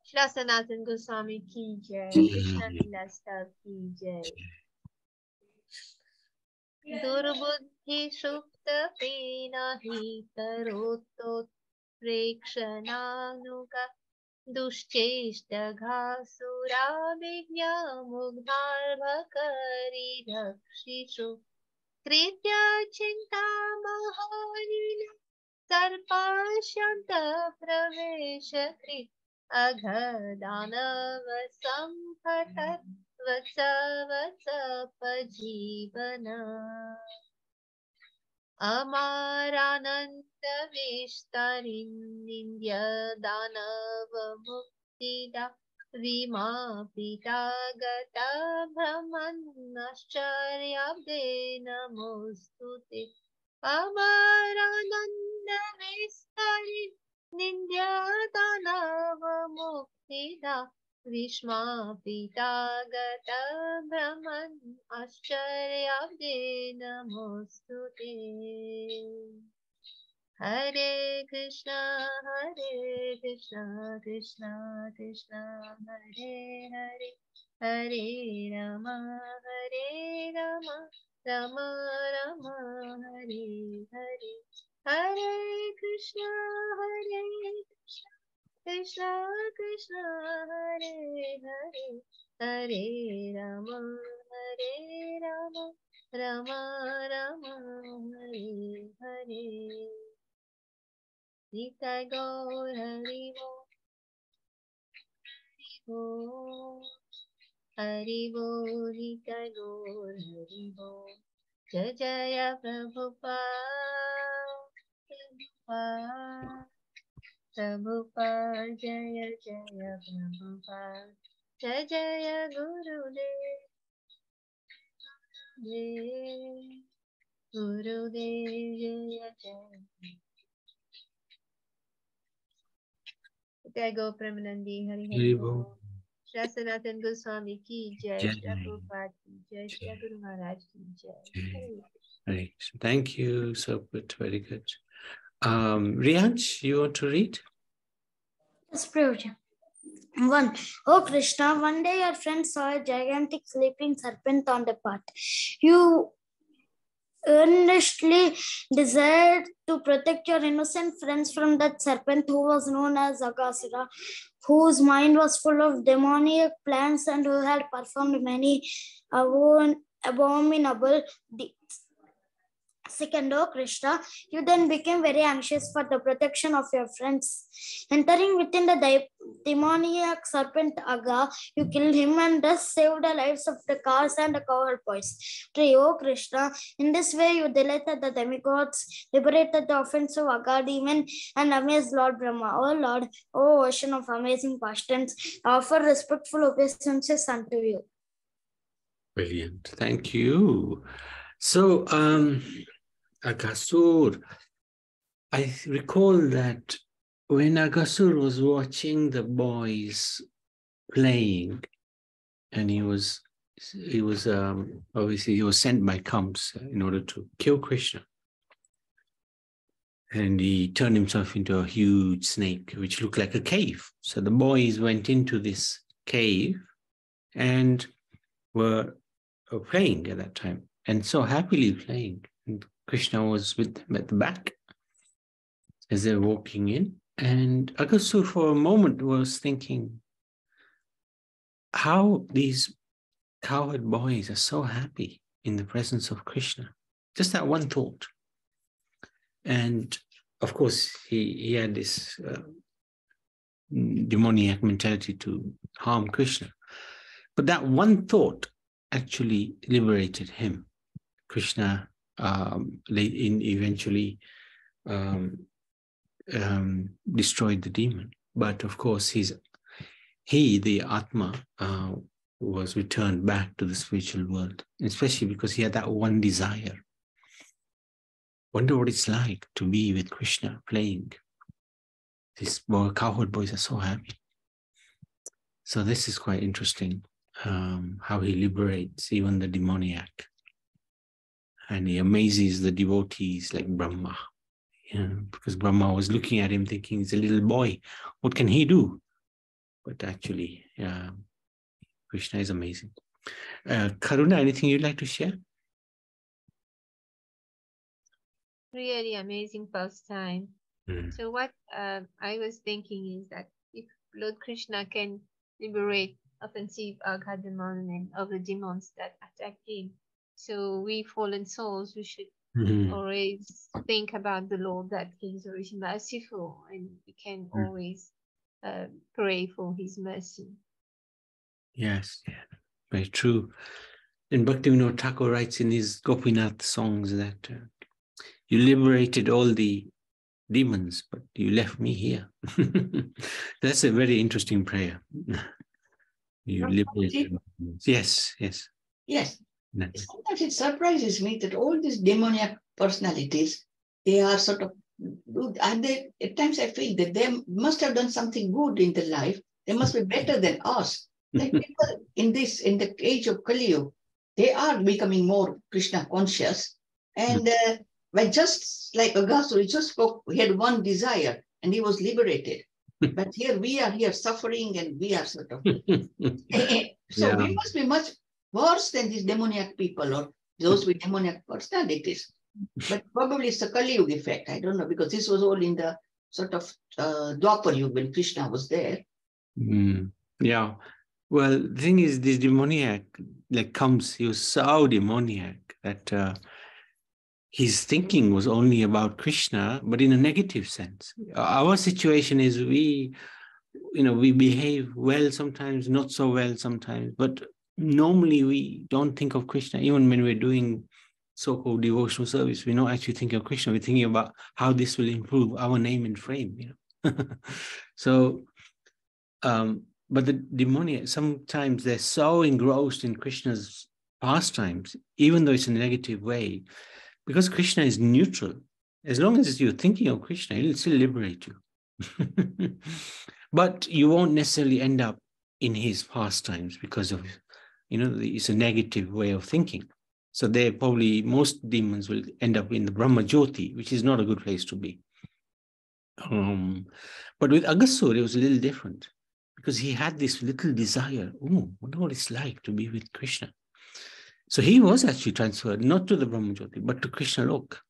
Shri Sanatan Goswami ki jai, Krishna Lila Stab ki jai. Durbuddhi Supta Pinahi Taroto Prekshananuga Dushcheshta Ghasura Vigya Mugdhar Bhakari Rakshishu Kritya Chinta Maharila Sarpashanta Pravesha Krit Aghadanav Sampatat Vatsapajivana Amarananda Vishtarin India Danava Muktida Vima Pita Gata Brahman Ascharya Namostute Amarananda Vishtarin India Danava Muktida Vishma Pita Gata Brahman Ascharya Namostute Hare Krishna Krishna Krishna Hare Hare Hare Rama Rama Rama Hare Hare Hare Krishna Krishna Krishna Hare Hare Hare Rama Rama Rama Hare Hare Nitai Gaur Hari Bo Hari Bo Nitai Gaur Hari Bo Jai Jaya Prabhupada Prabhupada Jaya Jaya Prabhupada Jai Jaya Gurudev Gurudev Jaya Jaya Jai Go Premanandi Hari Hari Bo Shri Sanatan Goswami ki Jai Shri Prabhupada ki Jai Shri Guru Maharaj ki Jai. Right. Thank you. So good. Very good. Riyansh, you want to read? Yes, Prabhuji. 1. Oh Krishna, one day your friend saw a gigantic sleeping serpent on the path. You earnestly desired to protect your innocent friends from that serpent who was known as Aghasura, whose mind was full of demoniac plans and who had performed many abominable deeds. 2. Oh Krishna, you then became very anxious for the protection of your friends. Entering within the demoniac serpent Aga, you killed him and thus saved the lives of the cows and the cowherd boys. 3. Oh Krishna, in this way you delighted the demigods, liberated the offensive Aga demon, and amazed Lord Brahma. Oh Lord, O ocean of amazing past tense, I offer respectful obeisances unto you. Brilliant. Thank you. So, Aghasur, I recall that when Aghasur was watching the boys playing, and he was obviously he was sent by Kamsa in order to kill Krishna, and he turned himself into a huge snake which looked like a cave. So the boys went into this cave and were playing at that time, and so happily playing. And Krishna was with them at the back as they're walking in. And Aghasur for a moment was thinking how these cowherd boys are so happy in the presence of Krishna. Just that one thought. And of course, he had this demoniac mentality to harm Krishna. But that one thought actually liberated him. Krishna eventually destroyed the demon. But of course, the Atma, was returned back to the spiritual world, especially because he had that one desire. Wonder what it's like to be with Krishna playing. These cowherd boys are so happy. So this is quite interesting, how he liberates even the demoniac. And he amazes the devotees like Brahma. Because Brahma was looking at him thinking, he's a little boy. What can he do? But actually, Krishna is amazing. Karuna, anything you'd like to share? Really amazing pastime. So what I was thinking is that if Lord Krishna can liberate offensive Agha demon and other demons that attack him, so we fallen souls, we should always think about the Lord, that He is always merciful, and we can always pray for His mercy. Yes, very true. And Bhaktivinoda Thakur writes in his Gopinath songs that you liberated all the demons, but you left me here. That's a very interesting prayer. You liberated. Yes. Yes. Sometimes it surprises me that all these demoniac personalities, they are sort of good. And at times I feel that they must have done something good in their life. They must be better than us. Like people in the age of Kali Yuga, they are becoming more Krishna conscious. And when just like Aghasura, he just spoke, he had one desire and he was liberated. But here we are here suffering and we are sort of. So we must be much worse than these demoniac people or those with demoniac personalities. But probably it's a Kali Yuga effect. I don't know, because this was all in the sort of Dwapar Yuga when Krishna was there. Yeah. Well, the thing is, this demoniac he was so demoniac that his thinking was only about Krishna, but in a negative sense. Our situation is we behave well sometimes, not so well sometimes, but normally we don't think of Krishna. Even when we're doing so-called devotional service, we're not actually thinking of Krishna. We're thinking about how this will improve our name and fame, So, but the demoniac, sometimes they're so engrossed in Krishna's pastimes, even though it's in a negative way, because Krishna is neutral. As long as you're thinking of Krishna, he'll still liberate you. But you won't necessarily end up in his pastimes because of, it's a negative way of thinking. So most demons will end up in the Brahma Jyoti, which is not a good place to be. But with Aghasura, it was a little different because he had this little desire. Oh, I wonder what it's like to be with Krishna. So he was actually transferred, not to the Brahma Jyoti, but to Krishna Lok.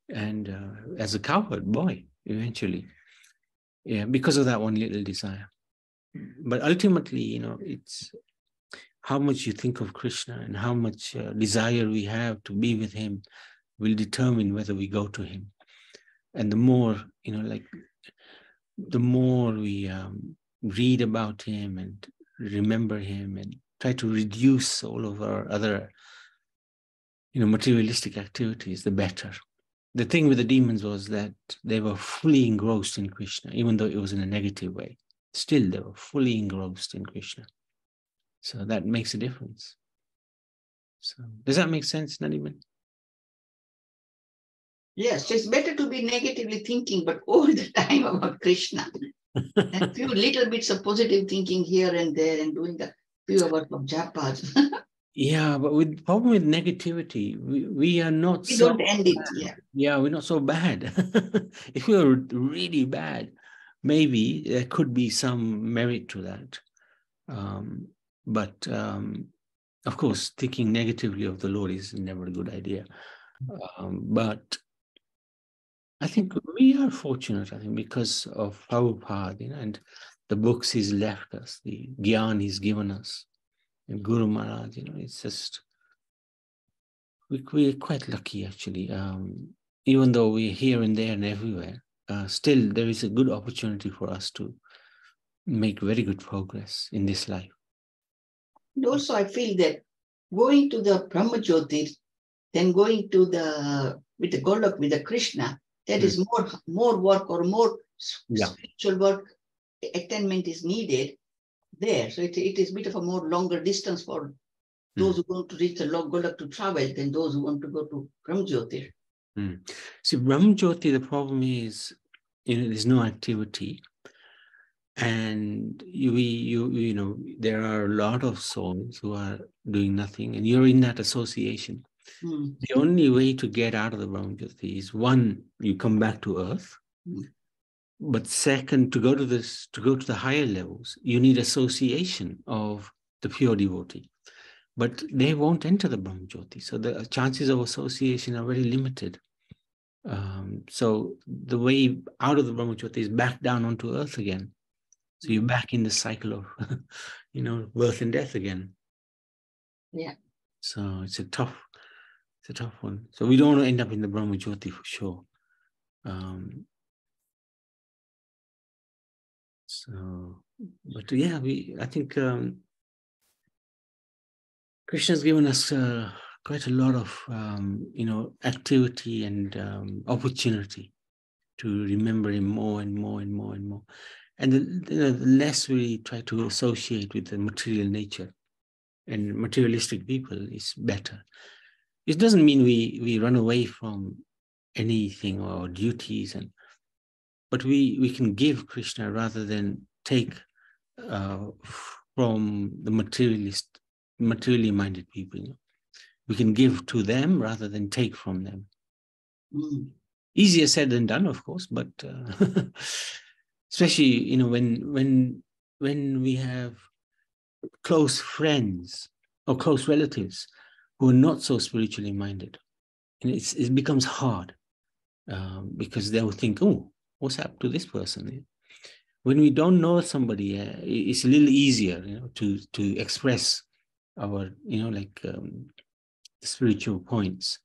And as a cowherd boy, eventually. Yeah, because of that one little desire. But ultimately, it's how much you think of Krishna and how much desire we have to be with him will determine whether we go to him. And the more, the more we read about him and remember him and try to reduce all of our other, materialistic activities, the better. The thing with the demons was that they were fully engrossed in Krishna, even though it was in a negative way. Still, they were fully engrossed in Krishna. So that makes a difference. So does that make sense, Nadiman? Yes, it's better to be negatively thinking, but all the time about Krishna. And few little bits of positive thinking here and there and doing a few hours of japas. Yeah, but with problem with negativity, we are not we don't end it. Yeah, we're not so bad. If we were really bad, maybe there could be some merit to that. But of course, thinking negatively of the Lord is never a good idea. But I think we are fortunate, because of Prabhupada, and the books he's left us, the Gyan he's given us, and Guru Maharaj, it's just, we're quite lucky, actually. Even though we're here and there and everywhere, still there is a good opportunity for us to make very good progress in this life. And also I feel that going to the Brahma Jyoti, then going to with the Golok, with the Krishna, that is more work or more spiritual work, attainment is needed there. So it is a bit of a more longer distance for those who want to reach the Golok to travel than those who want to go to Brahma Jyoti. See, Brahma Jyoti, the problem is, there's no activity. And there are a lot of souls who are doing nothing, and you're in that association. The only way to get out of the Brahma Jyoti is, one, you come back to earth, But second, to go to the higher levels, you need association of the pure devotee. But they won't enter the Brahmajyoti. So the chances of association are very limited. So the way out of the Brahmajyoti is back down onto earth again. So you're back in the cycle of, birth and death again. Yeah. So it's a tough one. So we don't want to end up in the Brahmajyoti for sure. But yeah, I think Krishna's given us quite a lot of, activity and opportunity to remember him more and more and more and more. And the less we try to associate with the material nature and materialistic people is better. It doesn't mean we run away from anything or duties, but we can give Krishna rather than take from the materially minded people. We can give to them rather than take from them. Easier said than done, of course, but especially when we have close friends or close relatives who are not so spiritually minded, and it becomes hard because they'll think, oh, what's happened to this person? When we don't know somebody, it's a little easier, to express our, spiritual points.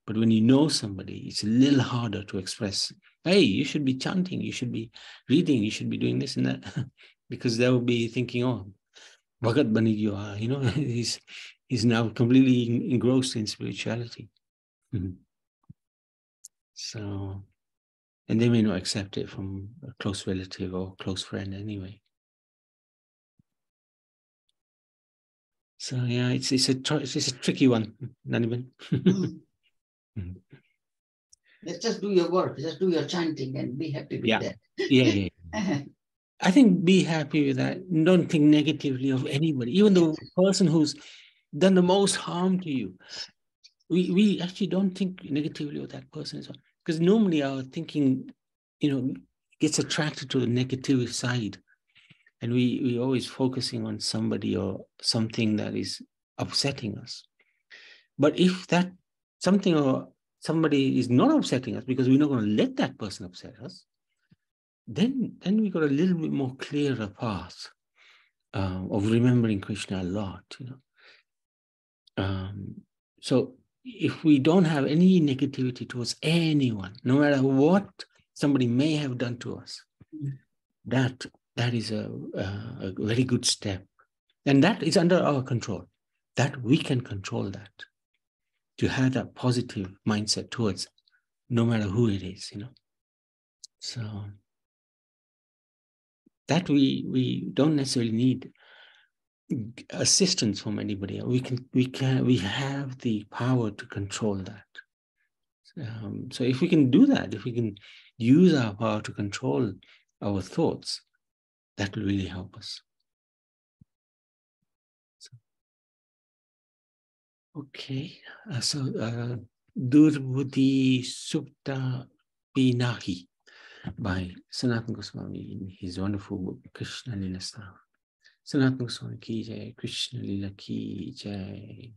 But when you know somebody, it's a little harder to express, hey, you should be chanting, you should be reading, you should be doing this and that, because they will be thinking, oh, Bhagat Bani you are, he's now completely engrossed in spirituality. So, and they may not accept it from a close relative or close friend anyway. So yeah, it's a tricky one, Naniban. Let's just do your work, just do your chanting and be happy with that. Yeah. I think be happy with that. Don't think negatively of anybody, even the person who's done the most harm to you. We actually don't think negatively of that person as well, because normally our thinking, gets attracted to the negative side, and we always focusing on somebody or something that is upsetting us. But if that something or somebody is not upsetting us, because we're not going to let that person upset us, then we got a little bit more clearer path of remembering Krishna a lot. So if we don't have any negativity towards anyone, no matter what somebody may have done to us, that is a very good step. And that is under our control, that we can control that, to have that positive mindset towards no matter who it is, So that we don't necessarily need assistance from anybody. We have the power to control that. So if we can do that, if we can use our power to control our thoughts, that will really help us. Okay, Durbuddhi Supta Pinahi by Sanatan Goswami in his wonderful book, Krishna Lila Stav. Sanatan Goswami ki jai, Krishna Lila ki jai.